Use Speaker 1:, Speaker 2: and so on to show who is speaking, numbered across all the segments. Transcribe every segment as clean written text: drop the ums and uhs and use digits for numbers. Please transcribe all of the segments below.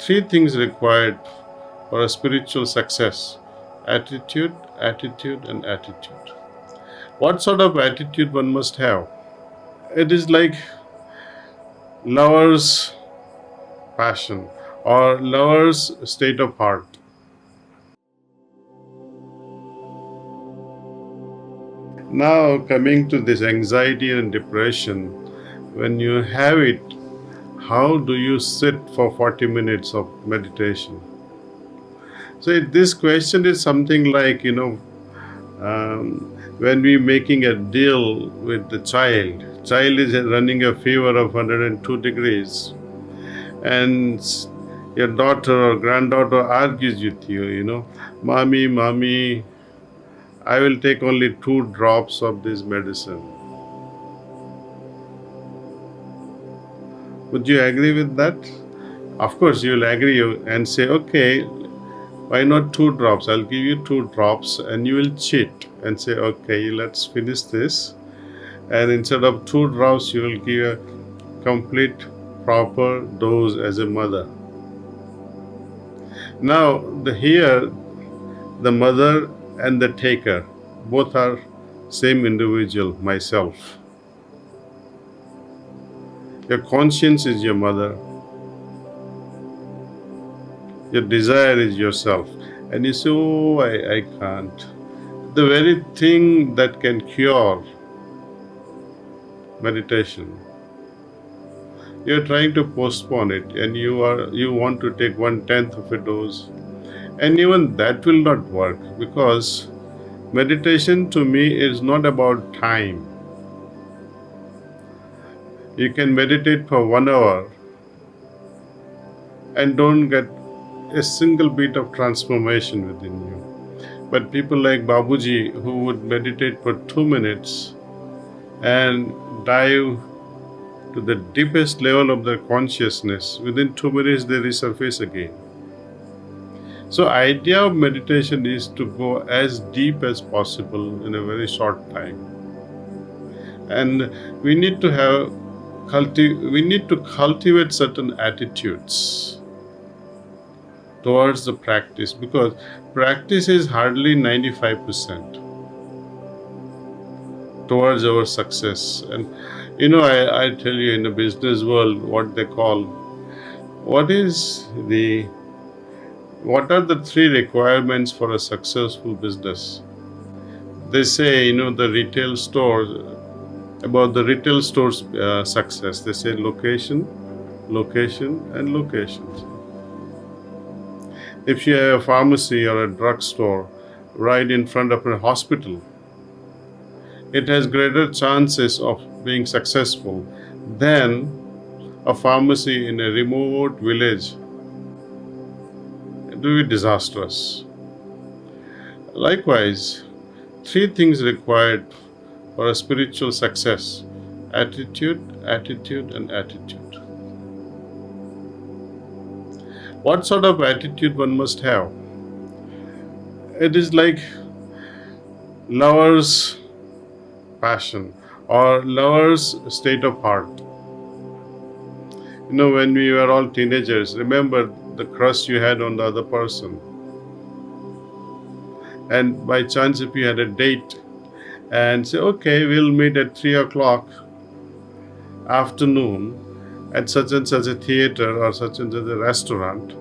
Speaker 1: Three things required for a spiritual success: attitude, attitude, and attitude. What sort of attitude one must have? It is like lover's passion or lover's state of heart. Now, coming to this anxiety and depression, when you have it, how do you sit for 40 minutes of meditation? So, this question is something like, when we making a deal with the child is running a fever of 102 degrees, and your daughter or granddaughter argues with you, mommy, I will take only 2 drops of this medicine. Would you agree with that? Of course, you will agree and say, okay, why not 2 drops? I'll give you 2 drops, and you will cheat and say, okay, let's finish this. And instead of 2 drops, you will give a complete, proper dose as a mother. Now, here, the mother and the taker, both are same individual, myself. Your conscience is your mother. Your desire is yourself. And you say, oh, I can't. The very thing that can cure meditation, you're trying to postpone it, and you want to take 1/10 of a dose. And even that will not work, because meditation to me is not about time. You can meditate for 1 hour and don't get a single bit of transformation within you. But people like Babuji, who would meditate for 2 minutes and dive to the deepest level of their consciousness, within 2 minutes they resurface again. So idea of meditation is to go as deep as possible in a very short time. And we need to cultivate certain attitudes towards the practice, because practice is hardly 95% towards our success. And I tell you, in the business world, what are the 3 requirements for a successful business? They say, the retail stores, about the retail store's success, they say location, location, and locations. If you have a pharmacy or a drugstore right in front of a hospital, it has greater chances of being successful than a pharmacy in a remote village. It will be disastrous. Likewise, 3 things required for a spiritual success: attitude, attitude, and attitude. What sort of attitude one must have? It is like lover's passion or lover's state of heart. When we were all teenagers, remember the crush you had on the other person. And by chance, if you had a date and say, okay, we'll meet at 3 o'clock afternoon at such and such a theater or such and such a restaurant,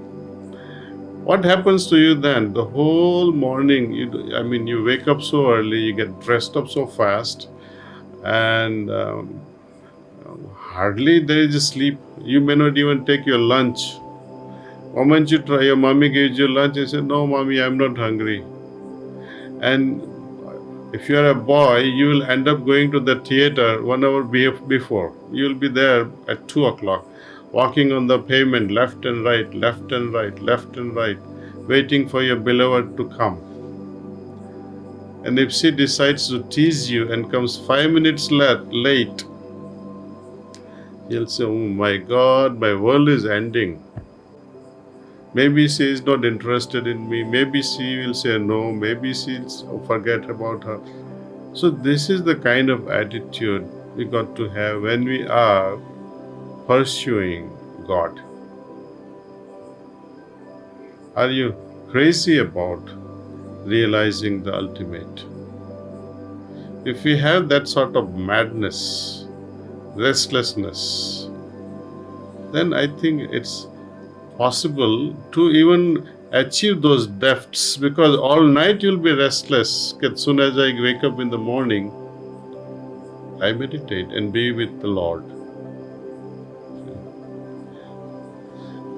Speaker 1: what happens to you then? The whole morning, you wake up so early, you get dressed up so fast, and hardly there is a sleep. You may not even take your lunch. The moment you try, your mommy gives you lunch, you say, no, mommy, I'm not hungry. And if you are a boy, you will end up going to the theater 1 hour before. You will be there at 2 o'clock, walking on the pavement, left and right, left and right, left and right, waiting for your beloved to come. And if she decides to tease you and comes 5 minutes late, you'll say, oh my God, my world is ending. Maybe she is not interested in me. Maybe she will say no. Maybe she'll forget about her. So this is the kind of attitude we got to have when we are pursuing God. Are you crazy about realizing the ultimate? If we have that sort of madness, restlessness, then I think it's possible to even achieve those depths, because all night you'll be restless. As soon as I wake up in the morning, I meditate and be with the Lord.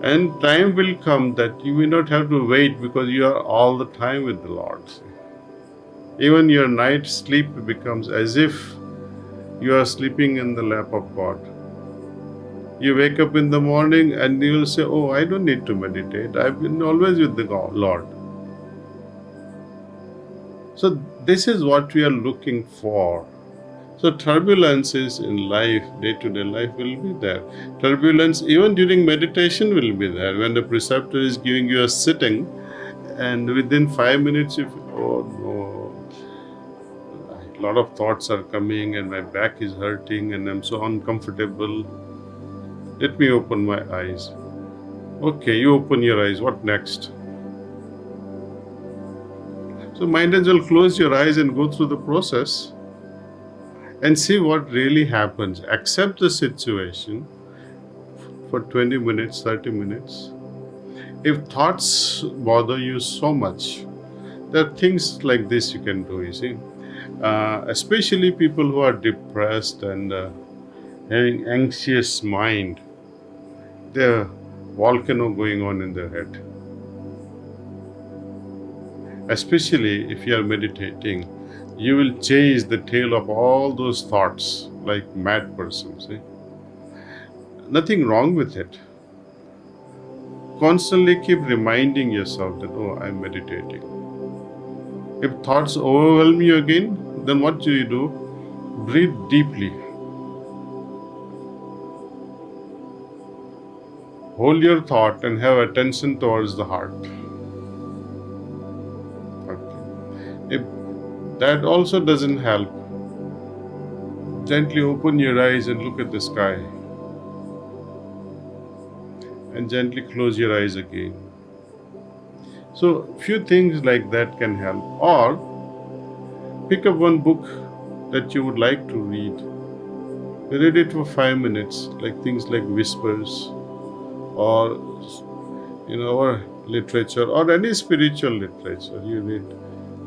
Speaker 1: And time will come that you will not have to wait, because you are all the time with the Lord. Even your night sleep becomes as if you are sleeping in the lap of God. You wake up in the morning and you will say, oh, I don't need to meditate. I've been always with the Lord. So this is what we are looking for. So turbulences in life, day-to-day life will be there. Turbulence even during meditation will be there. When the preceptor is giving you a sitting, and within 5 minutes you feel, oh no, a lot of thoughts are coming and my back is hurting and I'm so uncomfortable. Let me open my eyes. Okay, you open your eyes. What next? So might as well close your eyes and go through the process and see what really happens. Accept the situation for 20 minutes, 30 minutes. If thoughts bother you so much, there are things like this you can do, you see. Especially people who are depressed and having anxious mind. There's a volcano going on in their head. Especially if you are meditating, you will chase the tail of all those thoughts like mad persons. Nothing wrong with it. Constantly keep reminding yourself that, oh, I'm meditating. If thoughts overwhelm you again, then what do? Breathe deeply. Hold your thought and have attention towards the heart. Okay. If that also doesn't help, gently open your eyes and look at the sky. And gently close your eyes again. So few things like that can help. Or pick up one book that you would like to read. Read it for 5 minutes, like things like Whispers, or or literature, or any spiritual literature. You read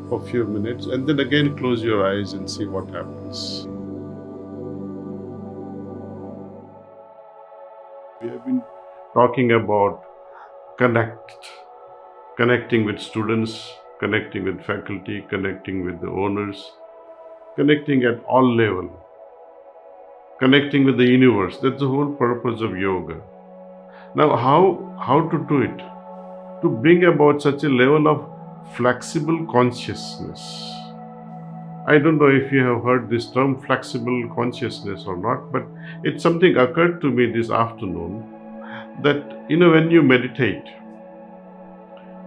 Speaker 1: for a few minutes and then again close your eyes and see what happens. We have been talking about connecting with students, connecting with faculty, connecting with the owners, connecting at all levels, connecting with the universe. That's the whole purpose of yoga. Now, how to do it? To bring about such a level of flexible consciousness. I don't know if you have heard this term flexible consciousness or not, but it's something occurred to me this afternoon that, when you meditate,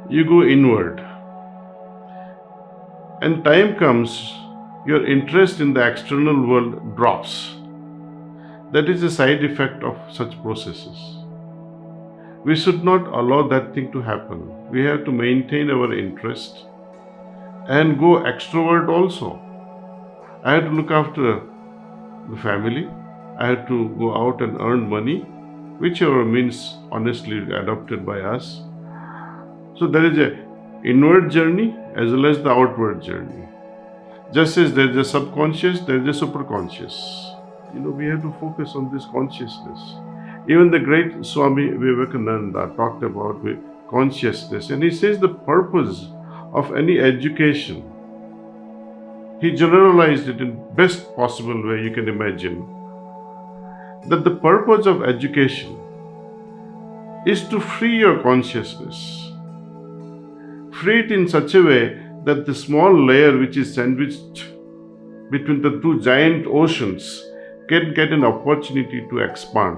Speaker 1: you go inward. And time comes, your interest in the external world drops. That is a side effect of such processes. We should not allow that thing to happen. We have to maintain our interest and go extrovert also. I have to look after the family. I have to go out and earn money, whichever means honestly adopted by us. So there is a inward journey as well as the outward journey. Just as there is a subconscious, there is a superconscious. We have to focus on this consciousness. Even the great Swami Vivekananda talked about consciousness, and he says the purpose of any education, he generalized it in best possible way you can imagine, that the purpose of education is to free your consciousness. Free it in such a way that the small layer which is sandwiched between the two giant oceans can get an opportunity to expand.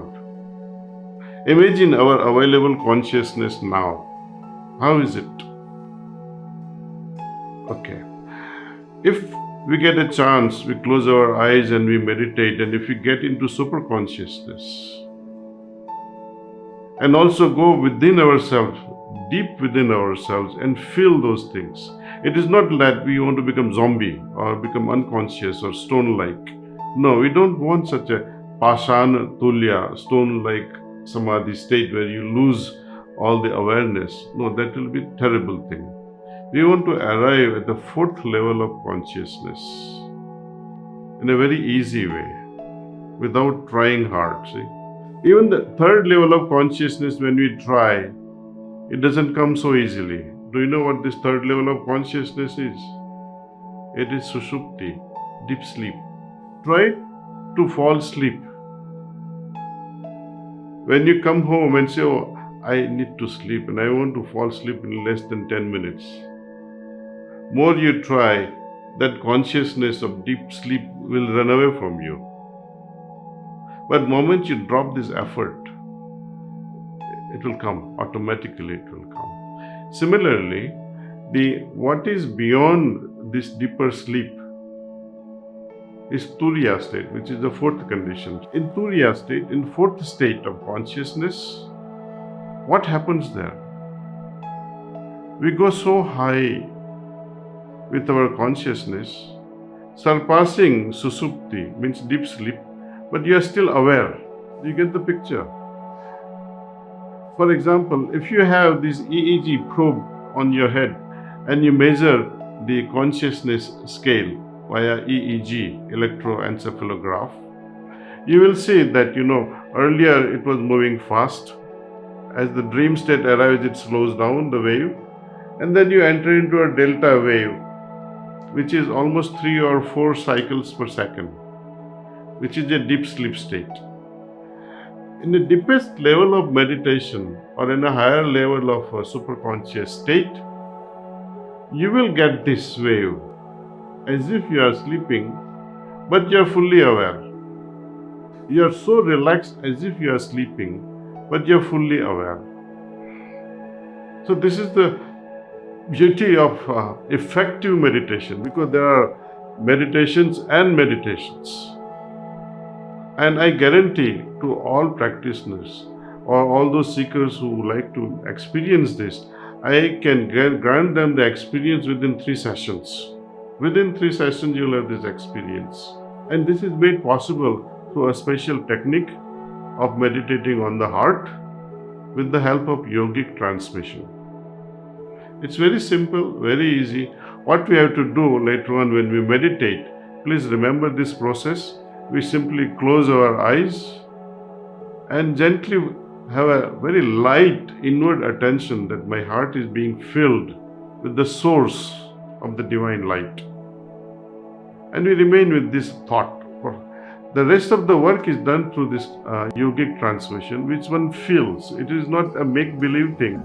Speaker 1: Imagine our available consciousness now. How is it? Okay. If we get a chance, we close our eyes and we meditate, and if we get into super consciousness and also go within ourselves deep within ourselves and feel those things. It is not that we want to become zombie or become unconscious or stone-like. No, we don't want such a Pashan Tulya, stone-like samadhi state where you lose all the awareness. No, that will be a terrible thing. We want to arrive at the fourth level of consciousness in a very easy way, without trying hard, see. Even the third level of consciousness, when we try, it doesn't come so easily. Do you know what this third level of consciousness is? It is sushupti, deep sleep. Try to fall asleep. When you come home and say, oh, I need to sleep and I want to fall asleep in less than 10 minutes. More you try, that consciousness of deep sleep will run away from you. But the moment you drop this effort, it will come, automatically it will come. Similarly, what is beyond this deeper sleep is Turiya state, which is the fourth condition. In Turiya state, in fourth state of consciousness, what happens there? We go so high with our consciousness, surpassing susupti, means deep sleep, but you are still aware. You get the picture? For example, if you have this EEG probe on your head and you measure the consciousness scale via EEG, electroencephalograph, you will see that, earlier it was moving fast. As the dream state arrives, it slows down the wave, and then you enter into a delta wave, which is almost 3 or 4 cycles per second, which is a deep sleep state. In the deepest level of meditation or in a higher level of a superconscious state, you will get this wave as if you are sleeping, but you are fully aware. You are so relaxed as if you are sleeping, but you are fully aware. So this is the beauty of effective meditation, because there are meditations and meditations. And I guarantee to all practitioners or all those seekers who like to experience this, I can grant them the experience within 3 sessions. Within 3 sessions, you will have this experience. And this is made possible through a special technique of meditating on the heart with the help of yogic transmission. It's very simple, very easy. What we have to do later on when we meditate, please remember this process. We simply close our eyes and gently have a very light inward attention that my heart is being filled with the source of the divine light. And we remain with this thought. The rest of the work is done through this yogic transmission, which one feels. It is not a make-believe thing.